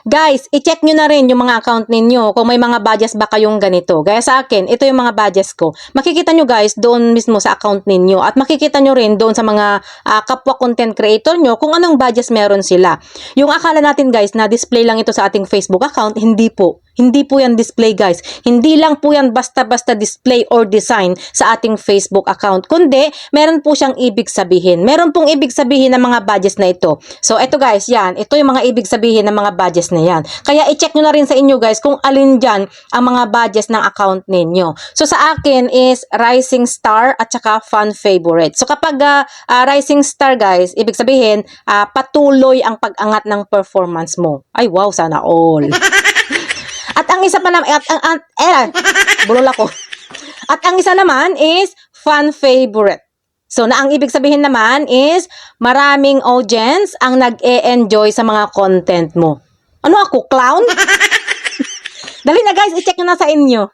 Guys, i-check nyo na rin yung mga account ninyo kung may mga badges ba kayong ganito. Gaya sa akin, ito yung mga badges ko. Makikita nyo guys doon mismo sa account ninyo at makikita nyo rin doon sa mga kapwa content creator nyo kung anong badges meron sila. Yung akala natin guys na display lang ito sa ating Facebook account, hindi po. Hindi po yan display guys. Hindi lang po yan basta-basta display or design sa ating Facebook account. Kundi, meron po siyang ibig sabihin. Meron pong ibig sabihin ng mga badges na ito. So, ito guys, yan. Ito yung mga ibig sabihin ng mga badges na yan. Kaya, i-check nyo na rin sa inyo guys kung alin dyan ang mga badges ng account ninyo. So, sa akin is Rising Star at saka Fan Favorite. So, kapag Rising Star guys, ibig sabihin, patuloy ang pag-angat ng performance mo. Ay, wow, sana all. At ang isa pa naman, bulol ako. At ang isa naman is fan favorite. So, na ang ibig sabihin naman is maraming audience ang nag-e-enjoy sa mga content mo. Ano ako, clown? Dali na guys, i-check nyo na sa inyo.